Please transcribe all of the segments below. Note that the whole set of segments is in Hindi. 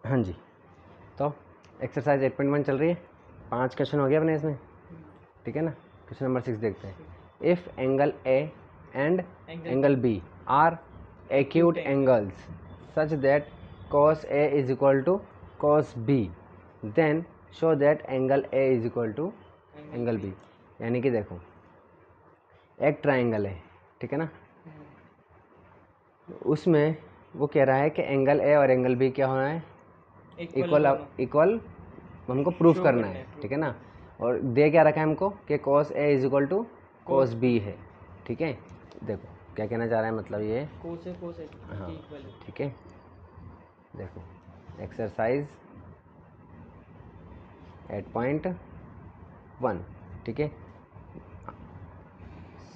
हाँ जी, तो एक्सरसाइज 8.1 चल रही है, 5 क्वेश्चन हो गया अपने इसमें, ठीक है ना। क्वेश्चन नंबर 6 देखते हैं। If angle A and angle B are acute angles such that cos A is equal to cos B, then show that angle A is equal to angle B। यानी कि देखो, एक ट्राइंगल है, ठीक है ना, उसमें वो कह रहा है कि एंगल ए और एंगल बी क्या होना है, इक्वल हमको प्रूफ करना है, ठीक है ना। और दे क्या रखा है हमको कि cos A is equal to cos B है, ठीक है। देखो क्या कहना चाह रहा है, मतलब ये cos A हाँ इक्वल है। ठीक है। देखो एक्सरसाइज 8.1, ठीक है,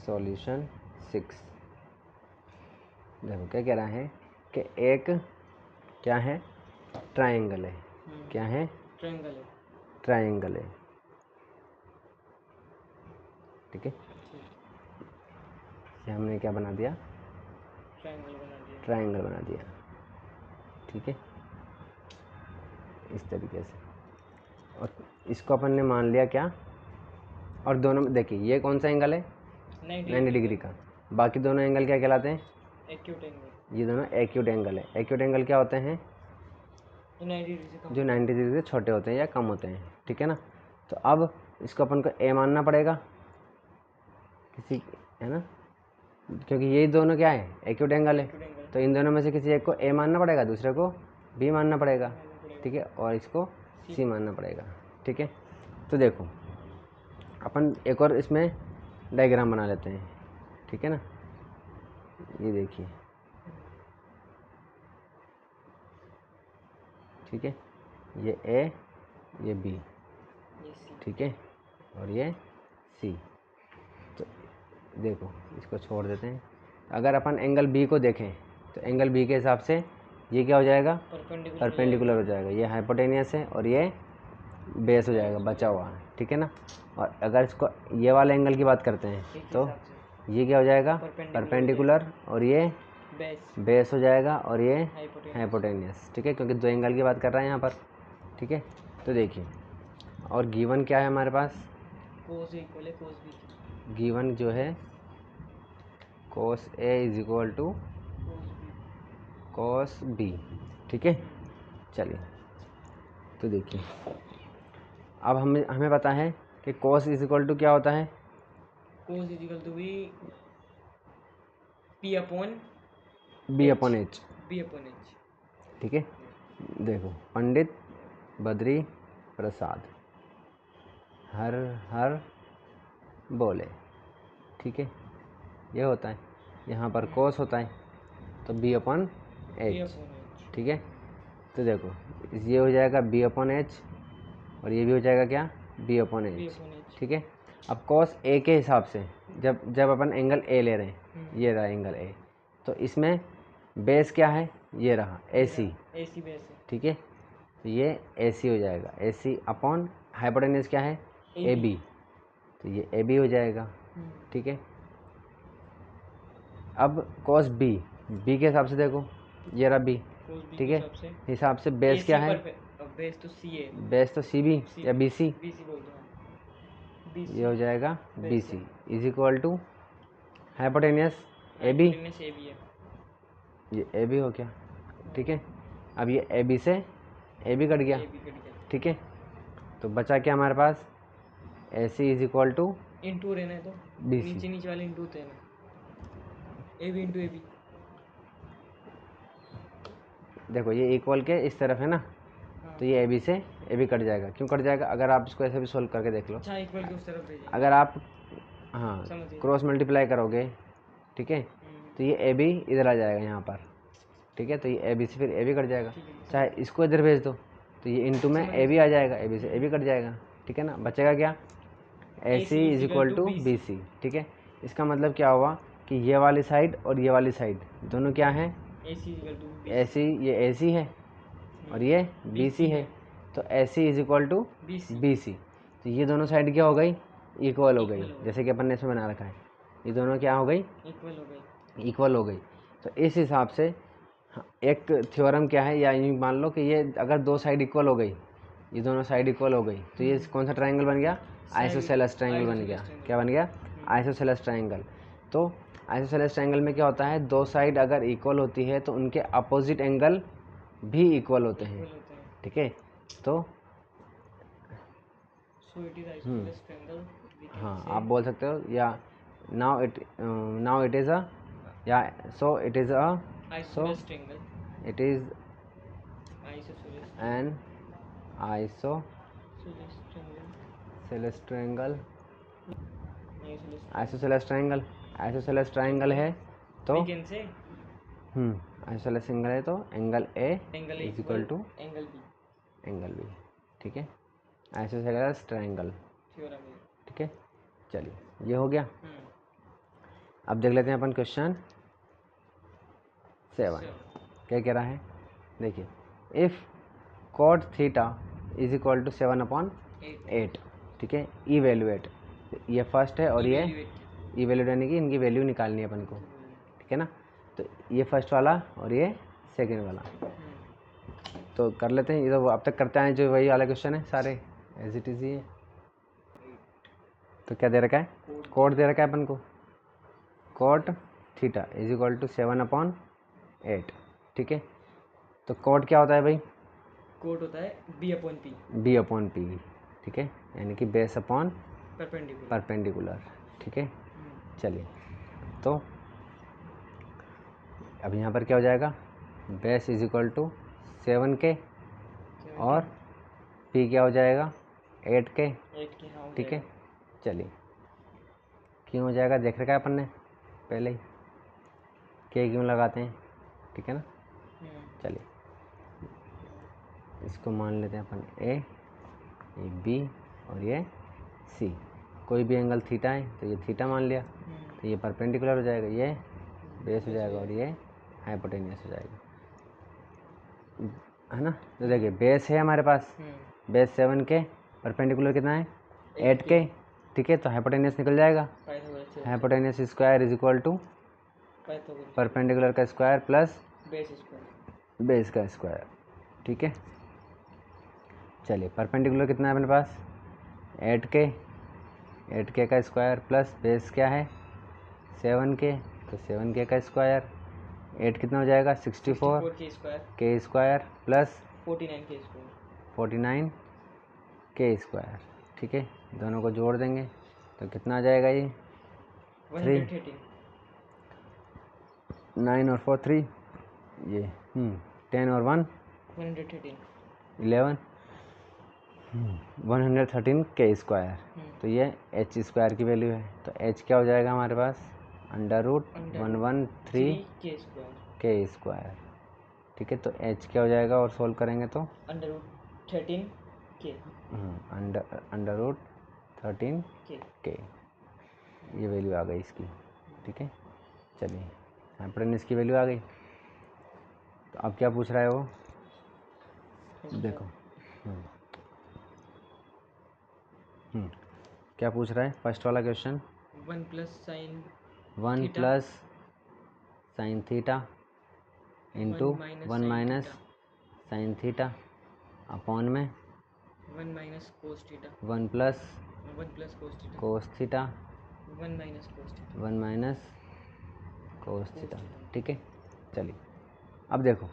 सॉल्यूशन 6। देखो क्या कह रहा है कि एक क्या है, ट्राइंगल है, क्या है, ट्राइंगल है, ठीक है। ये हमने क्या बना दिया, ट्राइंगल बना दिया, ठीक है, इस तरीके से। और इसको अपन ने मान लिया क्या, और दोनों में देखिए ये कौन सा एंगल है, 90 डिग्री का, बाकी दोनों एंगल क्या कहलाते हैं, एक्यूट एंगल। ये दोनों एक्यूट एंगल है। एक्यूट एंगल क्या होते हैं, जो 90 डिग्री से छोटे होते हैं या कम होते हैं, ठीक है ना। तो अब इसको अपन को ए मानना पड़ेगा किसी, है ना, क्योंकि यही दोनों क्या है, एक्यूट एंगल है। तो इन दोनों में से किसी एक को ए मानना पड़ेगा, दूसरे को बी मानना पड़ेगा, ठीक है, और इसको सी मानना पड़ेगा, ठीक है। तो देखो अपन एक और इसमें डायग्राम बना लेते हैं, ठीक है ना। ये देखिए, ठीक है, ये ए, ये बी, ठीक है, और ये सी। तो देखो इसको छोड़ देते हैं। अगर अपन एंगल बी को देखें तो एंगल बी के हिसाब से ये क्या हो जाएगा, परपेंडिकुलर हो जाएगा। ये हाइपोटेनियस है और ये बेस हो जाएगा, बचा हुआ है, ठीक है ना। और अगर इसको ये वाले एंगल की बात करते हैं तो ये क्या हो जाएगा, परपेंडिकुलर, और ये बेस हो जाएगा, और ये हाइपोटेनियस, ठीक है, क्योंकि दो एंगल की बात कर रहे हैं यहाँ पर, ठीक है। तो देखिए, और गिवन क्या है हमारे पास, गिवन जो है cos A is equal to cos B, ठीक है। चलिए तो देखिए, अब हमें पता है कि cos इज इक्वल टू क्या होता है, cos is equal to B upon H, B/H। ठीक है। देखो पंडित बद्री प्रसाद हर हर बोले, ठीक है, ये होता है। यहाँ पर cos होता है तो B अपॉन H, ठीक है। तो देखो ये हो जाएगा B अपॉन H, और ये भी हो जाएगा क्या, B अपॉन H, ठीक है। अब cos A के हिसाब से जब अपन एंगल A ले रहे हैं, ये रहा एंगल A, तो इसमें बेस क्या है, ये रहा AC AC बेस है, ठीक है। तो ये AC हो जाएगा, AC अपॉन हाइपोटेन्यूज क्या है, AB, तो ये AB हो जाएगा, ठीक है। अब cos B के हिसाब से देखो, ये रहा B, ठीक है, हिसाब से बेस क्या है, बेस तो C है, बेस तो CB या BC, बोलते हैं, ये हो जाएगा BC is equal to hypotenuse AB, ये AB हो गया, ठीक है। अब ये AB से AB कट गया, ठीक है। तो बचा क्या हमारे पास, AC is equal two into रहना है तो BC, नीचे वाले इंटू थे ना, AB इंटू AB। देखो ये इक्वल के इस तरफ है ना, तो ये AB से AB कट जाएगा। क्यों कट जाएगा, अगर आप इसको ऐसे भी सोल्व करके देख लो, अच्छा इक्वल के उस तरफ भेजेंगे, अगर आप हाँ क्रॉस मल्टीप्लाई करोगे, ठीक है, तो ये AB इधर आ जाएगा यहाँ पर, ठीक है। तो ये AB से फिर AB कट जाएगा, चाहे इसको इधर भेज दो तो ये इंटू में AB आ जाएगा, AB से AB कट जाएगा, ठीक है ना। बचेगा क्या, AC is equal to BC, ठीक है। इसका मतलब क्या हुआ कि ये वाली साइड और ये वाली साइड दोनों क्या हैं, AC, ये AC है और ये BC है, तो AC is equal to BC। तो ये दोनों साइड क्या हो गई, इक्वल हो गई, जैसे कि अपन ने इसमें बना रखा है, ये दोनों क्या हो गई, इक्वल हो गई। तो इस हिसाब से एक थ्योरम क्या है, या यूँ मान लो कि ये अगर दो साइड इक्वल हो गई, ये दोनों साइड इक्वल हो गई, तो ये कौन सा ट्रायंगल बन गया? आइसोसेलेस ट्रायंगल बन गया। क्या बन गया? Isosceles triangle. तो आइसोसेलेस ट्रायंगल में क्या होता है, दो साइड अगर इक्वल होती है तो उनके अपोजिट एंगल भी इक्वल होते हैं। ठीक है, तो हाँ आप बोल सकते हो, या नाउ इट इज़ अ, या so it is a, so it is an isosceles triangle. Isosceles triangle है तो आइसोसेलेस ट्रायंगल है तो angle A is equal to angle B. ठीक है, आइसोसेलेस ट्रायंगल। ठीक है, चलिए ये हो गया। अब देख लेते हैं अपन क्वेश्चन 7 क्या कह रहा है। देखिए, if cot theta is equal to 7/8। ठीक है, इवेल्युएट, ये फर्स्ट है और ये इवेल्युएट यानी कि इनकी वैल्यू निकालनी है अपन को। ठीक है ना, तो ये फर्स्ट वाला और ये सेकंड वाला। तो कर लेते हैं, ये तो अब तक करते हैं जो वही वाला क्वेश्चन है, सारे एज इट इज़ ही है। तो क्या दे रखा है, कोट दे रखा है अपन को, cot theta is equal to 7/8। ठीक है, तो कोट क्या होता है भाई? कोट होता है b/p। b/p। ठीक है, यानी कि बेस अपॉन परपेंडिकुलर। परपेंडिकुलर। ठीक है, चलिए तो अब यहाँ पर क्या हो जाएगा, base is equal to 7k और p क्या हो जाएगा, 8k। ठीक है, चलिए क्यों हो जाएगा देख रखा है अपन ने पहले ही, k क्यों लगाते हैं। ठीक है ना, चलिए इसको मान लेते हैं अपन a, ये b और ये c। कोई भी एंगल थीटा है तो ये थीटा मान लिया, तो ये परपेंडिकुलर हो जाएगा, ये बेस हो जाएगा और ये हाइपोटेनियस हो जाएगा, है ना। तो देखिए बेस है हमारे पास, बेस 7k, परपेंडिकुलर कितना है 8k। ठीक है, तो हाइपोटेनियस निकल जाएगा, hypotenuse square is equal to perpendicular का स्क्वायर प्लस बेस का स्क्वायर। ठीक है, चलिए परपेंडिकुलर कितना है अपने पास 8k का स्क्वायर प्लस बेस क्या है 7k, तो 7k का स्क्वायर, 8 कितना हो जाएगा 64 के स्क्वायर प्लस 49k स्क्वायर। ठीक है, दोनों को जोड़ देंगे तो कितना आ जाएगा, ये 9 और 4 3, ये 10 और 1 11 113k स्क्वायर। तो ये h स्क्वायर की वैल्यू है, तो h क्या हो जाएगा हमारे पास √113k स्क्वायर। ठीक है, तो h क्या हो जाएगा और सोल्व करेंगे तो √13k ये वैल्यू आ गई इसकी। ठीक है, चलिए हाइपोटेन्यूज की वैल्यू आ गई। तो अब क्या पूछ रहा है वो, देखो क्या पूछ रहा है फर्स्ट वाला question, 1 plus sine theta into 1 minus sine theta upon में 1 plus cos theta 1 minus cos theta. ठीक है, चलिए अब देखो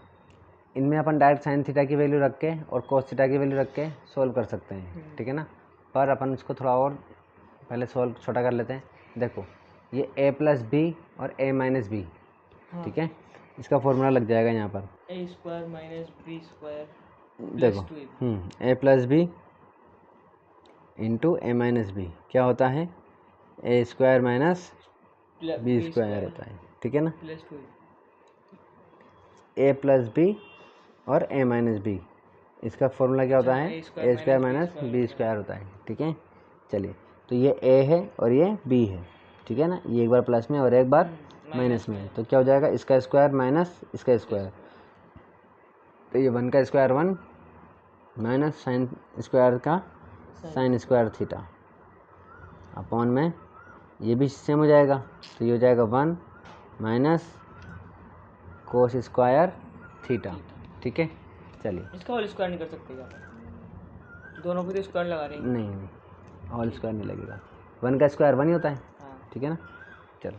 इनमें अपन डायरेक्ट साइन थीटा की वैल्यू रख के और कोस थीटा की वैल्यू रख के सोल्व कर सकते हैं। ठीक है ना, पर अपन इसको थोड़ा और पहले सोल्व छोटा कर लेते हैं। देखो ये a प्लस बी और a माइनस बी। ठीक है, इसका फॉर्मूला लग जाएगा यहाँ पर a square minus B square, देखो a plus b into a minus b क्या होता है, a square minus B square होता है। ठीक है ना, a प्लस बी और a माइनस बी, इसका फॉर्मूला क्या होता है, a square minus B square होता है। ठीक है, चलिए तो ये a है और ये b है। ठीक है ना, ये एक बार प्लस में और एक बार माइनस में, तो क्या हो जाएगा इसका स्क्वायर माइनस इसका स्क्वायर, तो ये 1 का स्क्वायर 1 माइनस साइन स्क्वायर का साइन स्क्वायर थीटा अपॉन में ये भी सेम हो जाएगा, तो ये हो जाएगा 1 माइनस कोस स्क्वायर थीटा। ठीक है, चलिए। इसका होल स्क्वायर नहीं कर सकते क्या? दोनों पे तो स्क्वायर लगा रहे हैं। नहीं, होल स्क्वायर नहीं लगेगा, 1 का स्क्वायर 1 ही होता है। हाँ। ठीक है ना, चलो।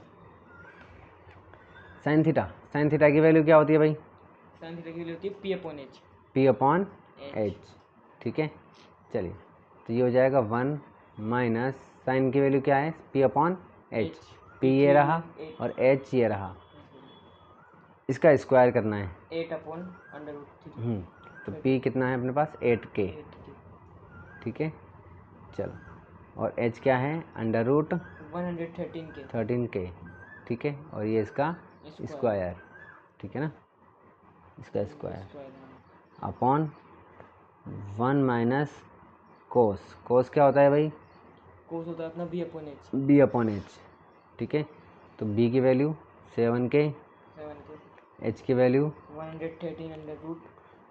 साइन थीटा की वैल्यू क्या होती है भाई? साइन थीटा की वैल्यू होती है P/H। P/H। ठीक है, चलिए, तो ये हो जाएगा 1 माइनस साइन की वैल्यू क्या है? P/H। P ये रहा और H ये रहा, इसका स्क्वायर करना है। 8/√3। तो P कितना है अपने पास? 8K। ठीक है, चलो, और H क्या है? √113K। 13K। ठीक है, और ये इसका स्क्वायर। ठीक है ना, इसका स्क्वायर अपॉन 1 माइनस कोस क्या होता है भाई? कोस होता है अपना B/H। B/H। ठीक है, तो B की वैल्यू 7K, H की वैल्यू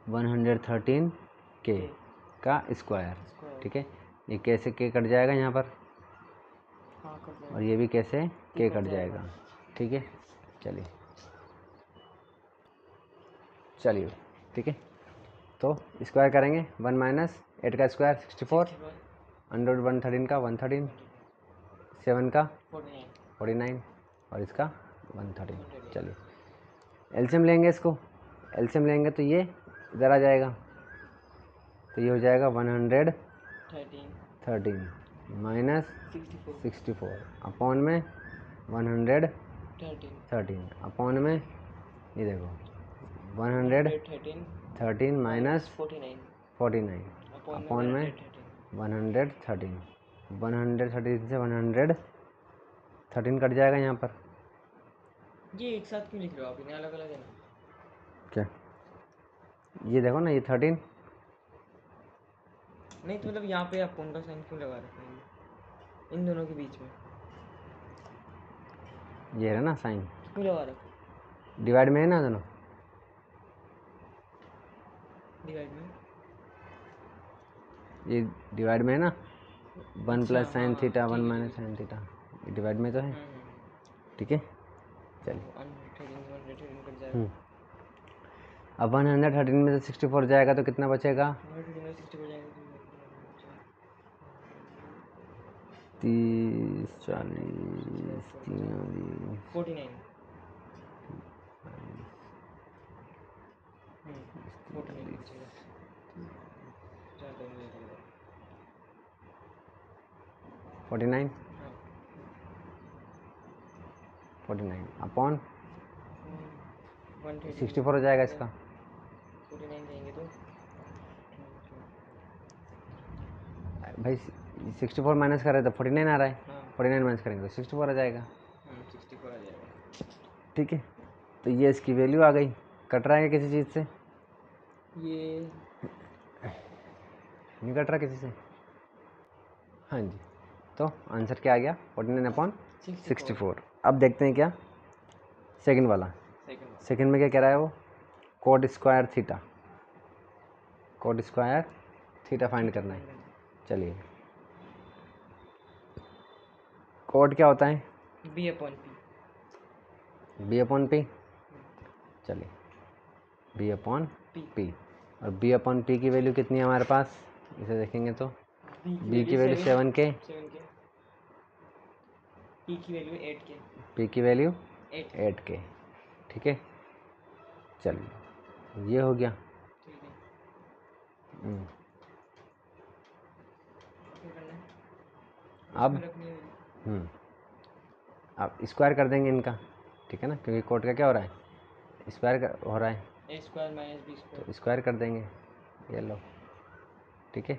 113K का स्क्वायर। ठीक है, ये कैसे K कट जाएगा यहाँ पर, हाँ, और ये भी कैसे K कट जाएगा। ठीक है, चलिए, ठीक है, तो स्क्वायर करेंगे। 1 माइनस 8 का स्क्वायर 64, अंडर 113 का 113, 7 का 49 और इसका 113। चलिए, एलसीएम लेंगे, इसको एलसीएम लेंगे तो ये इधर आ जाएगा, तो ये हो जाएगा 113 माइनस 64 अपॉन में 113 अपॉन में, ये देखो 113 माइनस 49 अपॉन में 113 से 113 कट जाएगा यहाँ पर। ये एक साथ क्यों लिख रहे हो आप? इन्हें अलग अलग है ना? क्या, ये देखो ना, ये 13। नहीं तो मतलब यहाँ पे आप कौन का साइन क्यों लगा रखा है इन दोनों के बीच में? ये है ना साइन, क्यों लगा रखा? डिवाइड में है ना दोनों, डिवाइड में? ये डिवाइड में है ना, 1 प्लस साइन थीटा 1 ठीक है, माइनस साइन थीटा, ये डिवाइड में तो है। ठीक है, चलिए, 113 कट जाएगा। अब 113 में से 64 जाएगा तो कितना बचेगा? 113 में 64 जाएगा तो 30 40 49। 49 बचेगा। चार तो मुझे लग रहा है। 49 हाँ। 49 अपॉन 113 64 हो जाएगा इसका। 49 जाएंगे तो भाई 64 माइनस कर रहे तो 49 आ रहा है। हाँ। 49 माइनस करेंगे तो 64 आ जाएगा। 64 आ जाएगा। ठीक है, तो ये इसकी वैल्यू आ गई। कट रहा है किसी चीज़ से? ये नहीं कट रहा किसी से। हाँ जी, तो आंसर क्या आ गया? 49/64। अब देखते हैं क्या सेकंड वाला। सेकंड में क्या कह रहा है वो? कोट स्क्वायर थीटा फाइंड करना है। चलिए, कोट क्या होता है? B/P। B/P। चलिए, B/P और B/P की वैल्यू कितनी है हमारे पास? इसे देखेंगे तो B की वैल्यू 7K, P की वैल्यू 8K, P की वैल्यू 8K। ठीक है, चलिए, ये हो गया। अब स्क्वायर कर देंगे इनका। ठीक है ना, क्योंकि कोट का क्या हो रहा है? स्क्वायर हो रहा है, A square minus B square, तो स्क्वायर कर देंगे। ये लो, ठीक है,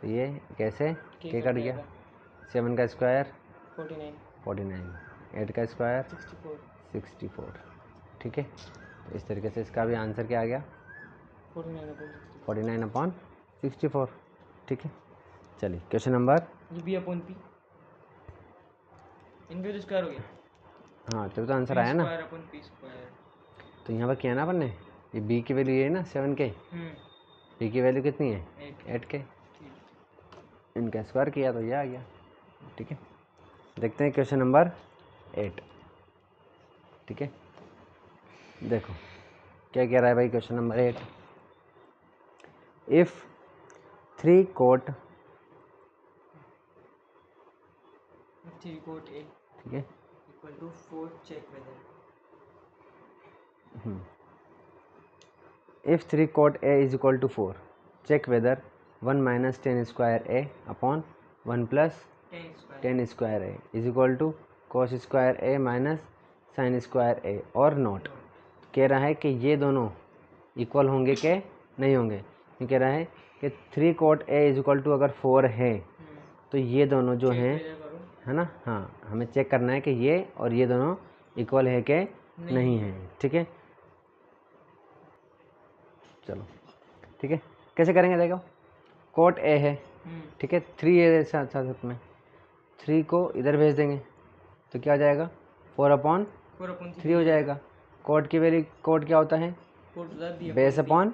तो ये कैसे K कट गया। 7 का स्क्वायर 49, 8 का स्क्वायर 64। ठीक है, तो इस तरीके से इसका भी आंसर क्या आ गया? 49/64। ठीक है, चलिए क्वेश्चन नंबर, B/P इनका स्क्वायर हो गया। हाँ, तभी तो आंसर आया ना। P square. तो यहाँ पर किया ना अपन ने, ये B की वैल्यू ये है ना 7K, P की वैल्यू कितनी है? 8K। इनका स्क्वायर किया तो ये आ गया। ठीक है, देखते हैं क्वेश्चन नंबर 8। ठीक है, देखो क्या कह रहा है भाई question number 8, if 3 cot, 3 cot A ठीक है, equal to 4 check whether. If 3 cot A is equal to 4 check whether 1 minus 10 square A upon 1 plus 10 square A is equal to cos square A minus sine square A और नॉट। कह रहा है कि ये दोनों इक्वल होंगे कि नहीं होंगे। ये कह रहा है कि 3 cot A is equal to अगर 4 है तो ये दोनों जो हैं, है ना, हाँ, हमें चेक करना है कि ये और ये दोनों इक्वल है कि नहीं है। ठीक है, चलो ठीक है, कैसे करेंगे देखो, कोट ए है, ठीक है, 3 है साथ साथ में, 3 को इधर भेज देंगे तो क्या हो जाएगा 4/3 हो जाएगा। कोट की वैल्यू, कोट क्या होता है, base upon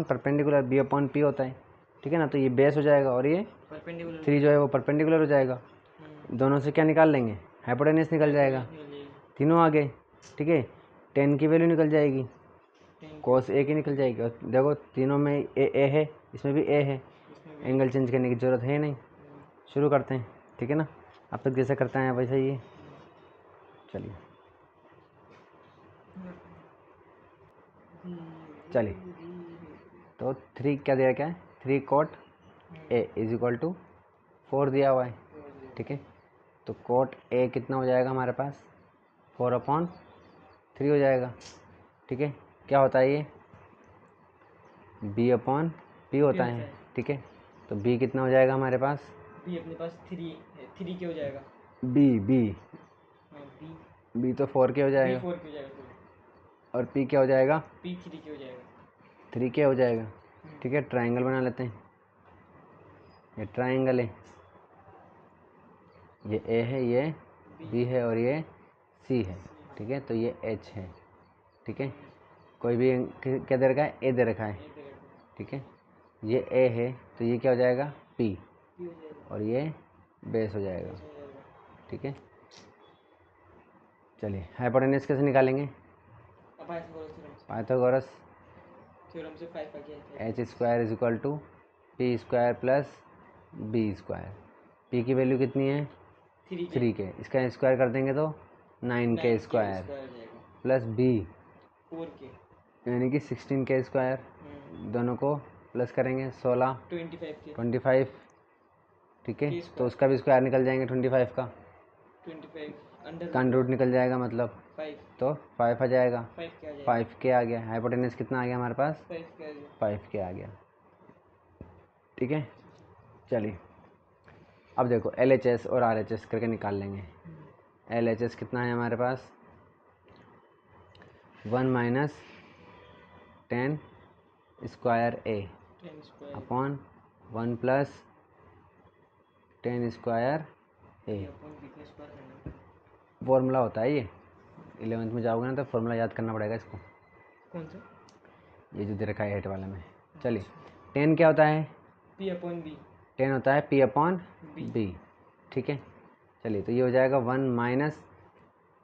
perpendicular, b upon p होता है, ठीक है ना। तो ये बेस हो जाएगा और ये 3 जो है वो परपेंडिकुलर हो जाएगा। दोनों से क्या निकाल लेंगे, हाइपोटेन्यूस निकल जाएगा, तीनों आ गए, ठीक है। 10 की वैल्यू निकल जाएगी, कोस ए की निकल जाएगी, और देखो तीनों में ए है, इसमें भी ए है, एंगल चेंज करने की ज़रूरत है नहीं। शुरू करते हैं, ठीक है ना, अब तक जैसे करते हैं वैसे ही, चलिए चलिए। तो 3 क्या दिया, क्या है, 3 cot A is equal to 4 दिया हुआ है, ठीक है। तो कोट ए कितना हो जाएगा हमारे पास, 4/3 हो जाएगा, ठीक है। क्या होता है ये, बी अपॉन पी होता है, ठीक है। तो बी कितना हो जाएगा हमारे पास, बी अपने पास 3 के हो जाएगा, बी तो 4 के हो जाएगा, 4 के हो जाएगा, और पी क्या हो जाएगा, पी 3 के हो जाएगा, 3 के हो जाएगा, ठीक है। ट्राइंगल बना लेते हैं, ये ट्राइंगल है, ये ए है, ये बी है और ये सी है, ठीक है। तो ये एच है, ठीक है। कोई भी क्या दे रखा है, ए दे रखा है, ठीक है। ये ए है तो ये क्या हो जाएगा, पी, और ये बेस हो जाएगा, ठीक है। चलिए हाइपोटेन्यूस कैसे निकालेंगे, पाइथागोरस थ्योरम से 5 आ गया, h square is equal to p square plus b square. P की वैल्यू कितनी है, 3 के, इसका स्क्वायर कर देंगे तो 9 के स्क्वायर प्लस बी 4 के, यानी कि 16 के स्क्वायर, दोनों को प्लस करेंगे 16 25, ठीक है। तो उसका भी स्क्वायर निकल जाएंगे 25 का, 25 अंडर रूट निकल जाएगा, मतलब 5, तो 5 आ जाएगा, 5 के आ गया। हाइपोटेन्यूस कितना आ गया हमारे पास, 5 के आ गया, ठीक है। चलिए अब देखो LHS और RHS करके निकाल लेंगे। LHS कितना है हमारे पास, 1 minus 10 square A upon 1 plus 10 square A। Formula होता है ये, 11th में जाओगे ना तो फॉर्मूला याद करना पड़ेगा इसको। कौन सा, ये जो दे रखा है हेट वाले में। चलिए 10 क्या होता है, P/B, 10 होता है P/B, ठीक है। चलिए तो ये हो जाएगा 1 माइनस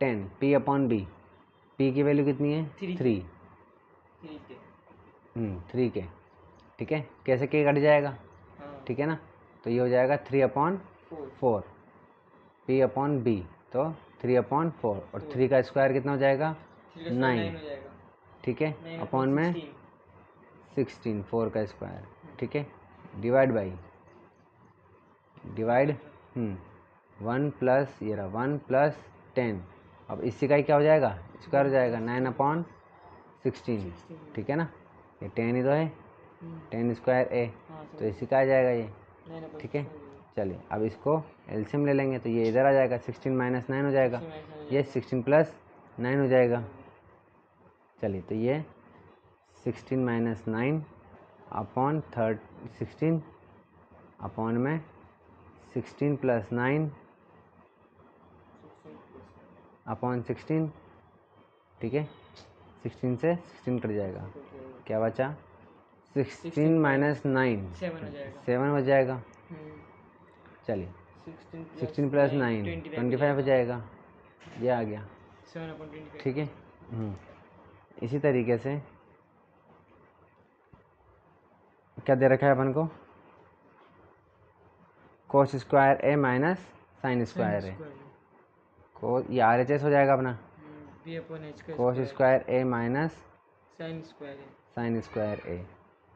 10 P/B। P की वैल्यू कितनी है, 3 3 के, ठीक है। कैसे के कट जाएगा, ठीक है ना। तो ये हो जाएगा 3/4 P/B, तो 3/4, और 3 का स्क्वायर कितना हो जाएगा, 9, ठीक है, अपॉन में 16, 4 का स्क्वायर, ठीक है, डिवाइड 1 प्लस, ये रहा 1 प्लस 10, अब इसी का ही क्या हो जाएगा, स्क्वायर हो जाएगा 9/16, ठीक है ना। ये 10 ही तो है, 10 स्क्वायर A, तो इसी का आ जाएगा ये, ठीक है। चलिए अब इसको एलसीएम ले लेंगे तो ये इधर आ जाएगा, 16 माइनस 9 हो जाएगा, ये 16 प्लस 9 हो जाएगा। चलिए तो ये 16 माइनस 9 अपॉन 16 अपॉन में 16 प्लस 9 अपॉन 16, ठीक है। 16 से 16 कट जाएगा, क्या बचा, 16 माइनस 9 7 हो जाएगा। चलिए 16 प्लस 9 25 हो जाएगा, ये आ गया, ठीक है। इसी तरीके से क्या दे रखा है अपन को, कोस स्क्वायर ए माइनस साइन स्क्वायर ए, को ये आर एच एस हो जाएगा अपना, बी अपॉन एच का कोस स्क्वायर ए माइनस साइन स्क्वायर है, साइन स्क्वायर ए।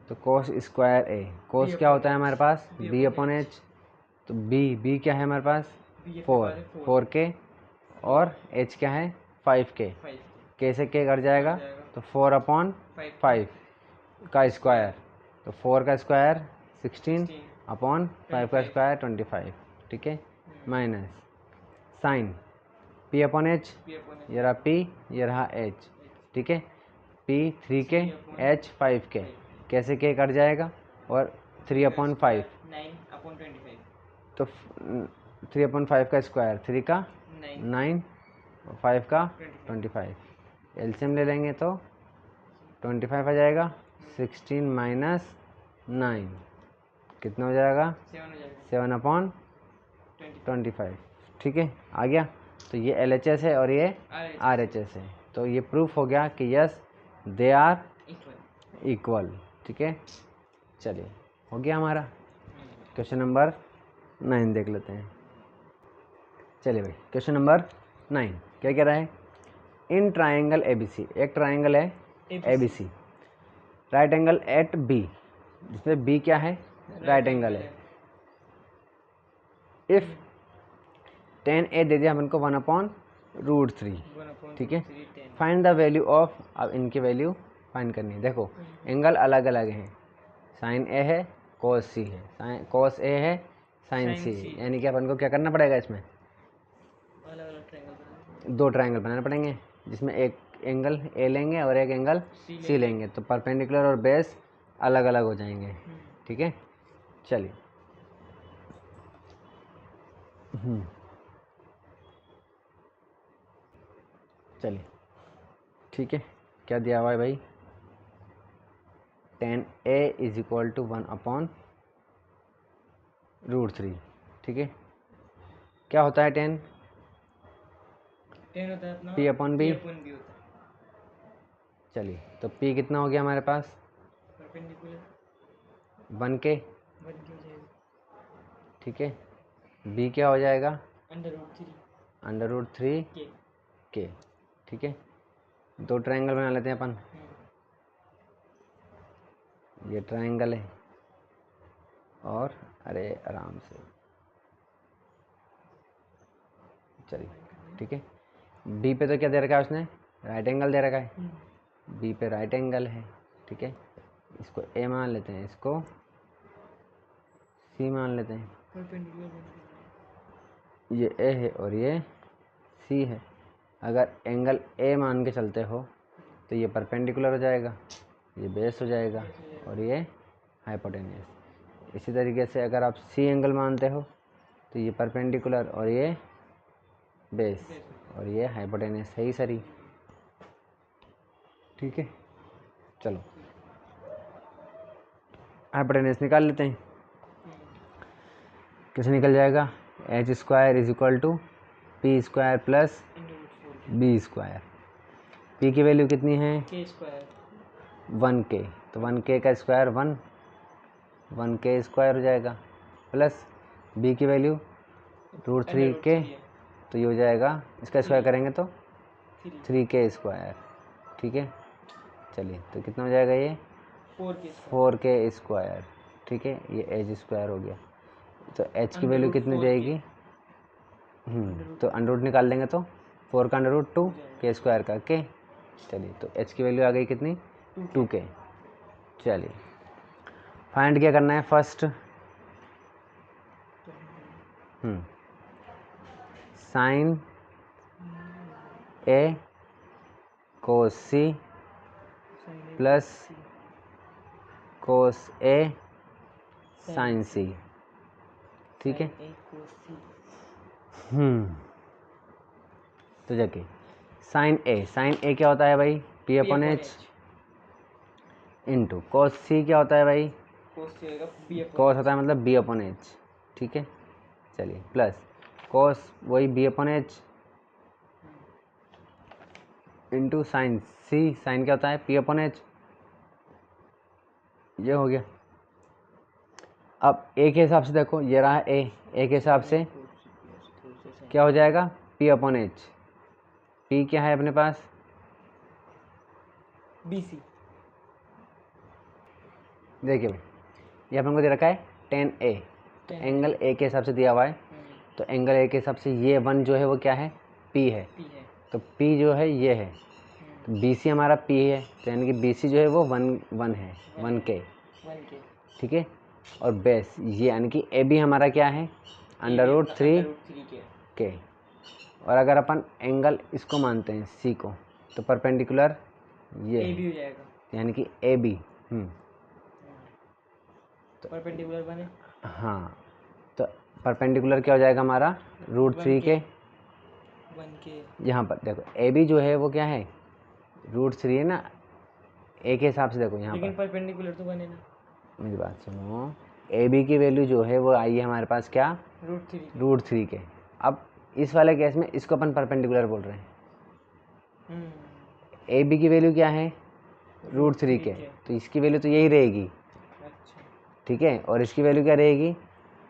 तो कोस स्क्वायर ए, कोस क्या होता है हमारे पास, बी अपॉन एच। तो बी क्या है हमारे पास, 4 के, और एच क्या है 5 के से के कट जाएगा, तो 4 अपॉन 5 का स्क्वायर, तो 4 का स्क्वायर 16 अपॉन 5 का स्क्वायर 25, ठीक है, minus sine p upon h, ये रहा पी, ये रहा एच, ठीक है, पी 3 के, एच 5 के, कैसे के कट जाएगा, और 3 अपॉन 5, 9 अपॉन 25, तो 3 अपॉन 5 का स्क्वायर 3 का 9, 5 का 25, एलसीएम ले लेंगे तो 25 आ जाएगा, 16 माइनस 9 कितना हो जाएगा, 7 अपॉन 25, ठीक है, आ गया। तो ये LHS है और ये RHS है, तो ये प्रूफ हो गया कि यस दे आर इक्वल, ठीक है। चलिए हो गया हमारा। क्वेश्चन नंबर 9 देख लेते हैं। चलिए भाई, क्वेश्चन नंबर 9 क्या कह रहा है, इन ट्राइंगल ABC, एक ट्राइंगल है ABC, right angle at B, जिसमें B क्या है, राइट एंगल है। इफ tan A दे दिया अपन को 1/√3, ठीक है। फाइंड द वैल्यू ऑफ, अब इनकी वैल्यू फाइंड करनी है। देखो एंगल अलग अलग हैं, साइन A है, cos C है, cos A है, साइन C है, यानी कि अपन को क्या करना पड़ेगा, इसमें दो ट्राइंगल बनाने पड़ेंगे, जिसमें एक एंगल A लेंगे और एक एंगल C लेंगे, तो परपेंडिकुलर और बेस अलग अलग हो जाएंगे, ठीक है। चलिए चलिए ठीक है, क्या दिया हुआ है भाई, tan A is equal to 1/√3, ठीक है। क्या होता है tan होता है अपना P अपॉन B, होता है चलिए तो P कितना हो गया हमारे पास, परपेंडिकुलर 1 के, 1 की हो जाएगी, ठीक है। B क्या हो जाएगा, √3 के, ठीक है। दो ट्रायंगल बना लेते हैं अपन, ये ट्रायंगल है, और अरे आराम से, चलिए ठीक है। बी पे तो क्या दे रखा है उसने, राइट एंगल दे रखा है, बी पे राइट एंगल है, ठीक है। इसको ए मान लेते हैं, इसको सी मान लेते हैं, ये ए है और ये सी है। अगर एंगल ए मान के चलते हो तो ये परपेंडिकुलर हो जाएगा, ये बेस हो जाएगा, और ये हाइपोटेन्यूस। इसी तरीके से अगर आप सी एंगल मानते हो तो ये परपेंडिकुलर और ये बेस और ये हाइपोटेन्यूस है ही सही, ठीक है। चलो हाइपोटेन्यूस निकाल लेते हैं, कैसे निकल जाएगा, h square is equal to p square plus b square. P की वैल्यू कितनी है, 1k, तो 1k का स्क्वायर 1k स्क्वायर हो जाएगा, प्लस बी की वैल्यू √3k, तो ये हो जाएगा, इसका स्क्वायर करेंगे तो 3k स्क्वायर, ठीक है। चलिए तो कितना हो जाएगा, ये 4k स्क्वायर, ठीक है। ये एच स्क्वायर हो गया, तो एच की वैल्यू कितनी जाएगी, तो अंडर निकाल देंगे तो 4 का √2 के स्क्वायर का के, चलिए तो एच की वैल्यू आ गई कितनी, 2k। चलिए फाइंड क्या करना है, फर्स्ट साइन ए कोस सी प्लस कोस ए साइन सी, ठीक है। तो जाके साइन ए क्या होता है भाई, P upon H, into cos C क्या होता है भाई, कोस होता है मतलब बी अपॉन एच, ठीक है। चलिए प्लस कोस वही B upon H into sine C sine क्या होता है पी अपॉन एच, ये हो गया। अब ए के हिसाब से देखो, ये रहा ए के हिसाब से क्या हो जाएगा पी अपॉन एच। पी क्या है अपने पास BC। देखिए भाई, ये अपन को दे रखा है 10A, तो एंगल ए के हिसाब से दिया हुआ है, तो एंगल ए के हिसाब से ये 1 जो है वो क्या है पी है, तो पी जो है ये है, तो BC हमारा पी है, तो यानी कि BC जो है वो 1 है 1K, ठीक है। और बेस ये यानी कि AB हमारा क्या है √3K। और अगर अपन एंगल इसको मानते हैं C को, तो परपेंडिकुलर ये AB हो जाएगा, यानी कि AB। तो परपेंडिकुलर बने, हाँ, तो परपेंडिकुलर क्या हो जाएगा हमारा √3K। 1K। यहाँ पर देखो AB जो है वो क्या है √3 है ना, ए के हिसाब से देखो यहाँ लेकिन पर परपेंडिकुलर तो बने ना, मेरी बात सुनो, AB की वैल्यू जो है वो आई है हमारे पास क्या √3K। अब इस वाले केस में इसको अपन परपेंडिकुलर बोल रहे हैं। AB की वैल्यू क्या है √3K, तो इसकी वैल्यू तो यही रहेगी, अच्छा ठीक है। और इसकी वैल्यू क्या रहेगी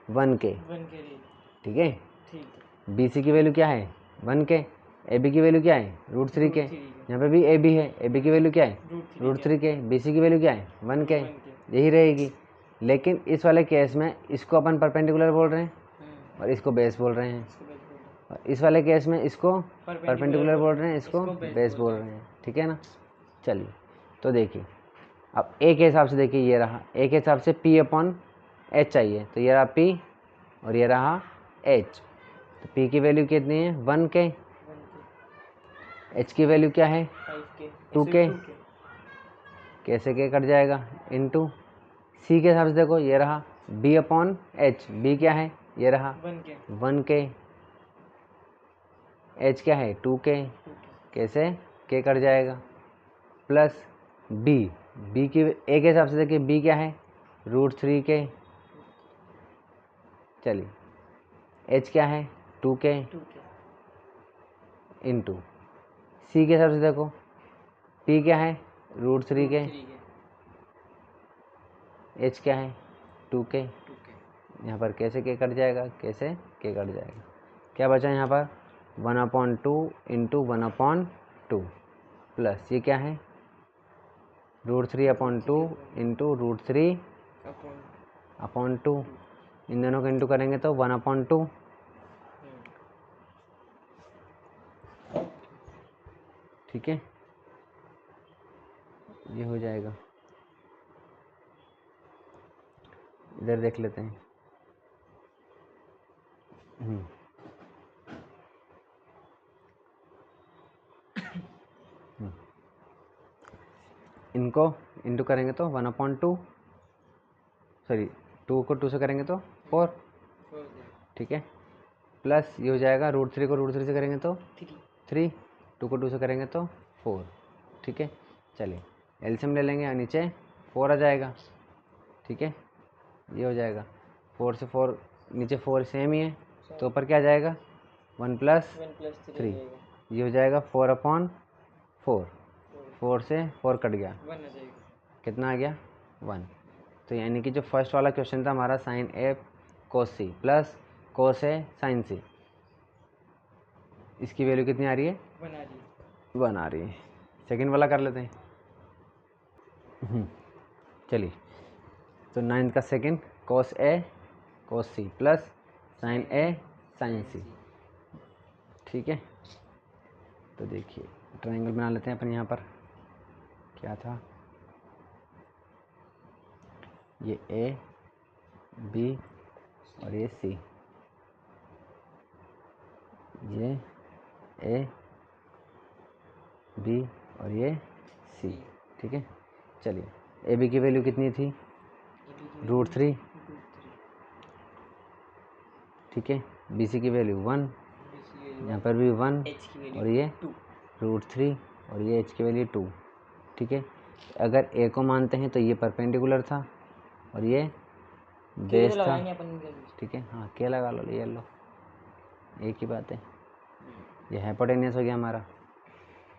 1K, ठीक है। BC की वैल्यू क्या है 1K, AB की वैल्यू क्या है √3K, यहाँ पे भी AB है, AB की वैल्यू क्या है √3K, BC की वैल्यू क्या है 1K, यही रहेगी। लेकिन इस वाले केस में इसको अपन परपेंडिकुलर बोल रहे हैं और इसको बेस बोल रहे हैं, और इस वाले केस में इसको परपेंडिकुलर बोल रहे हैं, इसको बेस बोल रहे हैं, ठीक है ना। चलिए तो देखिए, अब ए के हिसाब से देखिए, ये रहा ए के हिसाब से P अपॉन एच चाहिए, तो ये रहा P और ये रहा H। तो P की वैल्यू कितनी है 1K, H की वैल्यू क्या है 2K, कैसे के कट जाएगा इनटू C के हिसाब से देखो, ये रहा B अपॉन एच, B क्या है ये रहा 1K, H क्या है 2K, कैसे के कट जाएगा, प्लस B की ए के हिसाब से देखिए B क्या है √3K, चलिए H क्या है 2K इंटू C के हिसाब से देखो P क्या है √3K, H क्या है 2K, यहाँ पर कैसे के कट जाएगा, कैसे के कट जाएगा, क्या बचा यहाँ पर 1/2 इंटू 1/2 प्लस ये क्या है √3/2 इंटू √3/2, इन दोनों को इंटू करेंगे तो 1/2, ठीक है, ये हो जाएगा। इधर देख लेते हैं, इनको इंटू करेंगे तो 1/2, सॉरी 2 को 2 से करेंगे तो 4, ठीक है, प्लस ये हो जाएगा √3 को √3 से करेंगे तो 3, 2 को 2 से करेंगे तो 4, ठीक है। चलिए एलसीएम ले लेंगे और नीचे 4 आ जाएगा, ठीक है, ये हो जाएगा 4 से 4 नीचे 4 सेम ही है, तो ऊपर क्या आ जाएगा 1 + 3, ये हो जाएगा 4/4, 4 से 4 कट गया, कितना आ गया 1। तो यानी कि जो फर्स्ट वाला क्वेश्चन था हमारा sin A cos C plus cos A sin C, इसकी वैल्यू कितनी आ रही है 1 आ रही है। सेकंड वाला कर लेते हैं, चलिए तो 9 का second cos A cos C plus sin A sin C, ठीक है। तो देखिए ट्रायंगल बना लेते हैं अपन, यहाँ पर क्या था, ये A B और ये C, ये A B और ये C, ठीक है। चलिए AB की वैल्यू कितनी थी √3, ठीक है, BC की वैल्यू 1, यहाँ पर भी 1 और ये √3 और ये H की वैल्यू 2, ठीक है। अगर A को मानते हैं तो ये परपेंडिकुलर था और ये बेस था, ठीक है, हाँ के लगा लो, ये लो एक ही बात है, ये हाइपोटेनियस हो गया हमारा।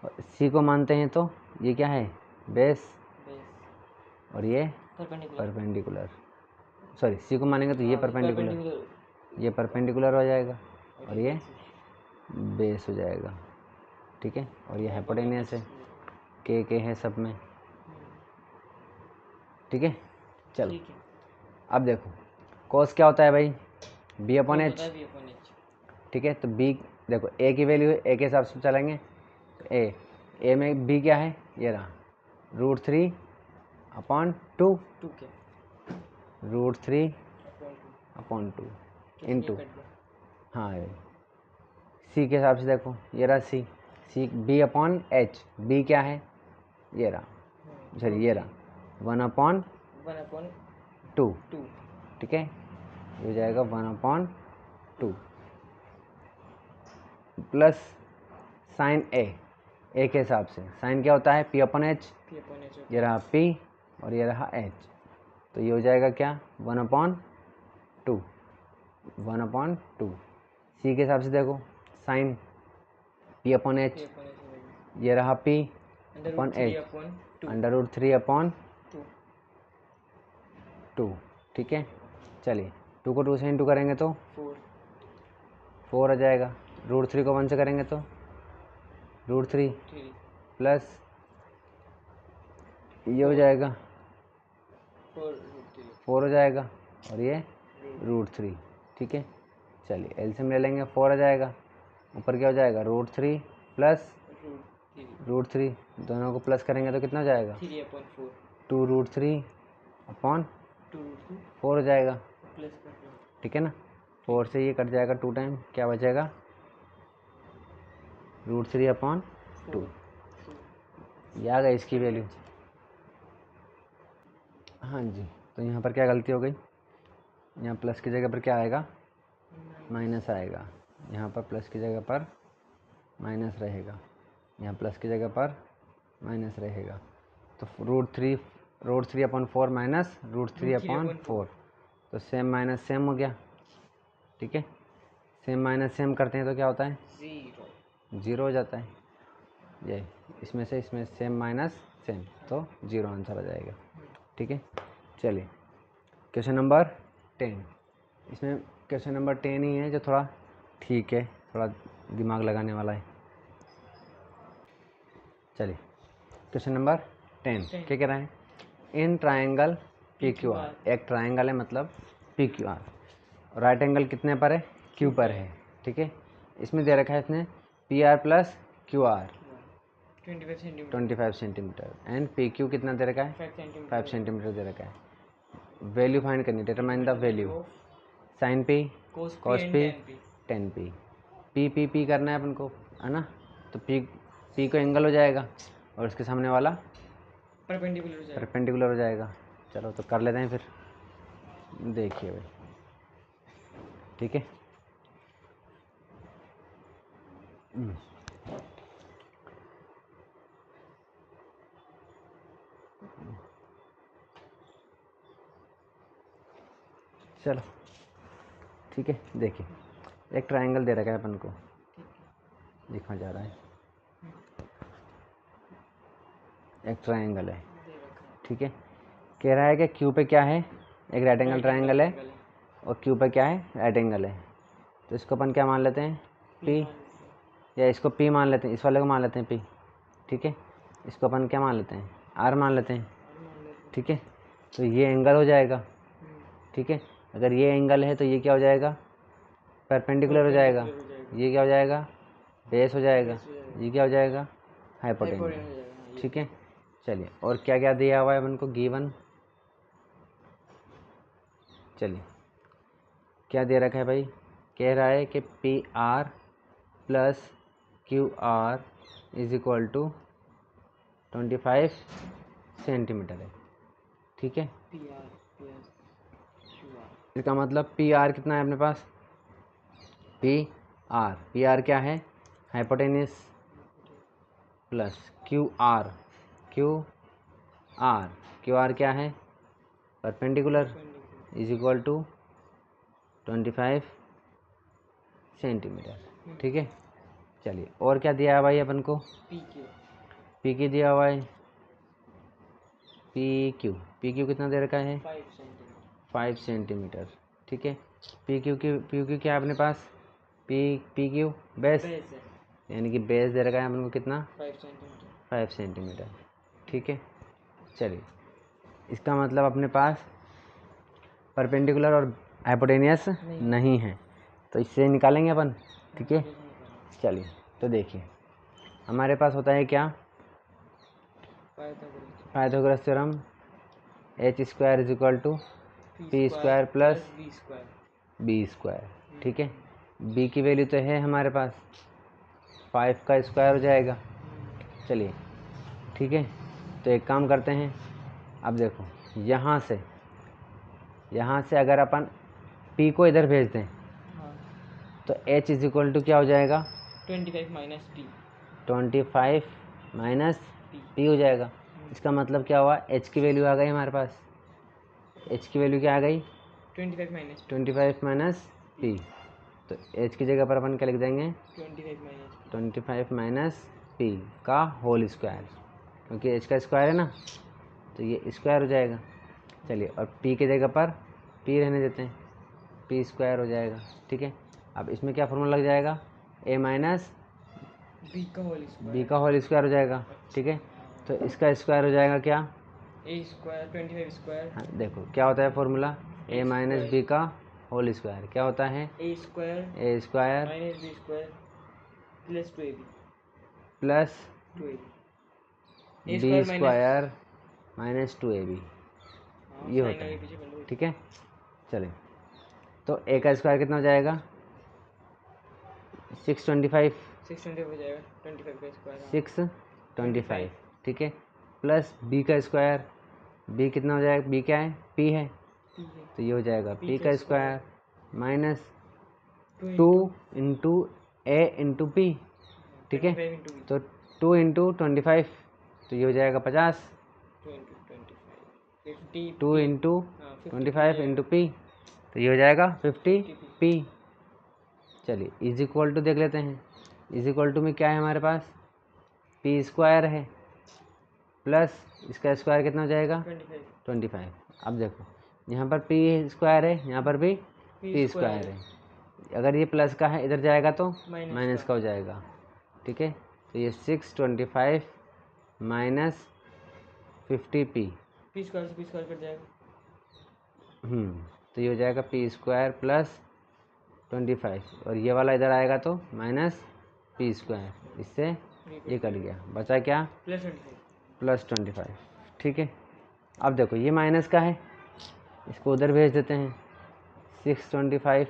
और C को मानते हैं तो ये क्या है, बेस, बेस और ये परपेंडिकुलर परपेंडिकुलर, सॉरी सी को मानेंगे तो ये परपेंडिकुलर, ये परपेंडिकुलर हो जाएगा और ये बेस हो जाएगा, ठीक है। और ये हाइपोटेनियस है, के है सब में, ठीक है। चलो ठीक है। अब देखो कॉस क्या होता है भाई, b upon h, b upon h, ठीक है। तो बी देखो ए की वैल्यू ए के हिसाब से चलेंगे, तो ए में बी क्या है, ये रहा √3 अपॉन 2, टू के √3 अपॉन टू, अपॉन 2 इंटू, हाँ सी के हिसाब से देखो ये रहा c b upon h, b क्या है, ये रहा, सॉरी ये रहा 1/2, ठीक है। ये हो जाएगा 1/2 प्लस साइन ए के हिसाब से, साइन क्या होता है, पी अपॉन एच, ये रहा पी और ये रहा एच, तो ये हो जाएगा क्या 1/2, 1/2। सी के हिसाब से देखो साइन पी अपॉन एच, ये रहा पी अपॉन एच, √3/2, ठीक है। चलिए 2 को 2 से इंटू करेंगे तो 4 आ जाएगा, √3 को 1 से करेंगे तो √3 प्लस ये हो जाएगा 4 हो जाएगा और ये √3, ठीक है। चलिए एलसीएम ले लेंगे, 4 आ जाएगा, ऊपर क्या हो जाएगा √3 प्लस √3, दोनों को प्लस करेंगे तो कितना हो जाएगा 2√3 अपॉन 4 हो जाएगा, ठीक है ना। 4 से ये कट जाएगा 2 टाइम, क्या बचेगा √3/2, ये आ गई इसकी वैल्यू। हाँ जी, तो यहाँ पर क्या गलती हो गई, यहाँ प्लस की जगह पर क्या आएगा, माइनस आएगा, यहाँ पर प्लस की जगह पर माइनस रहेगा, यहाँ प्लस की जगह पर माइनस रहेगा, तो √3/4 माइनस √3/4, तो सेम माइनस सेम हो गया, ठीक है। सेम माइनस सेम करते हैं तो क्या होता है, 0 हो जाता है, ये इसमें से सेम माइनस सेम, तो 0 आंसर आ जाएगा, ठीक है। चलिए क्वेश्चन नंबर 10, इसमें क्वेश्चन नंबर 10 ही है जो थोड़ा ठीक है, थोड़ा दिमाग लगाने वाला है। चलिए क्वेश्चन नंबर 10 क्या कह रहा है, इन ट्राइंगल PQR, एक ट्राइंगल है मतलब PQR, राइट एंगल कितने पर है, Q पर है, ठीक है। इसमें दे रखा है इसने PR plus QR 25 centimetre and PQ कितना दे रखा है, 5 सेंटीमीटर दे रखा है। वैल्यू फाइंड करनी, determine the value sine P cos P tan P, P करना है अपन को, है ना। तो P को एंगल हो जाएगा और उसके सामने वाला परपेंडिकुलर हो जाएगा। चलो तो कर लेते हैं फिर, देखिए भाई, ठीक है। चलो ठीक है, देखिए एक ट्रायंगल दे रखा है अपन को, लिखा जा रहा है एक ट्रायंगल है, ठीक है। कह रहा है कि क्यू पे क्या है, एक राइट एंगल ट्रायंगल है और क्यू पे क्या है, राइट एंगल है। तो इसको अपन क्या मान लेते हैं, पी, या इसको पी मान लेते हैं, इस वाले को मान लेते हैं पी, ठीक है। इसको अपन क्या मान लेते हैं, आर मान लेते हैं, ठीक है। तो ये एंगल हो जाएगा, ठीक है। अगर ये एंगल है तो ये क्या हो जाएगा, परपेंडिकुलर हो जाएगा, ये क्या हो जाएगा, बेस हो जाएगा, ये क्या हो जाएगा, हाइपोटेन्यूज, ठीक है। चलिए और क्या क्या दिया हुआ है अपन को, गिवन, चलिए क्या दे रखा है भाई, कह रहा है कि P R plus Q R is equal to 25 centimetre है, ठीक है। इसका मतलब पी आर कितना है अपने पास, पी आर क्या है, हाइपोटेन्यूज, प्लस क्यू आर क्या है, perpendicular, is equal to 25 centimetre, ठीक है। चलिए और क्या दिया है भाई अपन को, पी क्यू दिया हुआ है, पी क्यू कितना दे रखा है, 5 सेंटीमीटर। 5 सेंटीमीटर। ठीक है, पी क्यू क्या है अपने पास, पी क्यू बेस, बेस है यानी कि बेस दे रखा है अपन को कितना, 5 सेंटीमीटर। 5 सेंटीमीटर। ठीक है, चलिए इसका मतलब अपने पास परपेंडिकुलर और हाइपोटेनियस नहीं है, तो इससे निकालेंगे अपन। ठीक है, चलिए तो देखिए हमारे पास होता है क्या, Pythagoras theorem, h square is equal to p square plus b square. ठीक है, बी की वैल्यू तो है हमारे पास 5 का स्क्वायर हो जाएगा। चलिए ठीक है, तो एक काम करते हैं, अब देखो यहाँ से अगर अपन p को इधर भेज दें तो h इज इक्वल टू क्या हो जाएगा, 25 माइनस पी 25 माइनस पी हो जाएगा। इसका मतलब क्या हुआ, h की वैल्यू आ गई हमारे पास, h की वैल्यू क्या आ गई, 25 माइनस पी। तो h की जगह पर अपन क्या लिख देंगे, 25 माइनस पी का होल स्क्वायर, क्योंकि h का स्क्वायर है ना, तो ये स्क्वायर हो जाएगा। चलिए, और p की जगह पर p रहने देते हैं, p स्क्वायर हो जाएगा। ठीक है, अब इसमें क्या फॉर्मूला लग जाएगा, a माइनस बी का होल स्क्वायर हो जाएगा। ठीक है, तो इसका स्क्वायर हो जाएगा क्या, ए स्क्वायर 25 स्क्वायर। हाँ देखो क्या होता है फॉर्मूला, a माइनस बी का होल स्क्वायर क्या होता है, A square minus B square plus 2ab plus 2ab B square minus 2ab, ये होता है। ठीक है, चलिए तो a का स्क्वायर कितना हो जाएगा, 625 हो जाएगा 25 का स्क्वायर 625। ठीक है, प्लस b का स्क्वायर, b कितना हो जाएगा, b क्या है, p है, तो ये हो जाएगा p का square minus 2 into a into P. ठीक है, तो 2 इंटू 25, तो ये हो जाएगा 50, 2 इंटू 25 इंटू पी, तो ये हो जाएगा 50 पी। चलिए इज इक्वल टू देख लेते हैं, इज इक्वल टू में क्या है हमारे पास, पी स्क्वायर है प्लस इसका स्क्वायर कितना हो जाएगा 25। अब देखो यहाँ पर पी स्क्वायर है, यहाँ पर भी पी स्क्वायर है, अगर ये प्लस का है इधर जाएगा तो माइनस का हो जाएगा। ठीक है, तो ये 625 माइनस 50 पी स्क्वायर कट जाएगा, तो ये हो जाएगा पी स्क्वायर प्लस 25, और ये वाला इधर आएगा तो माइनस पी स्क्वायर, इससे ये कट गया, बचा क्या, प्लस 25। ठीक है, अब देखो ये माइनस का है, इसको उधर भेज देते हैं, 625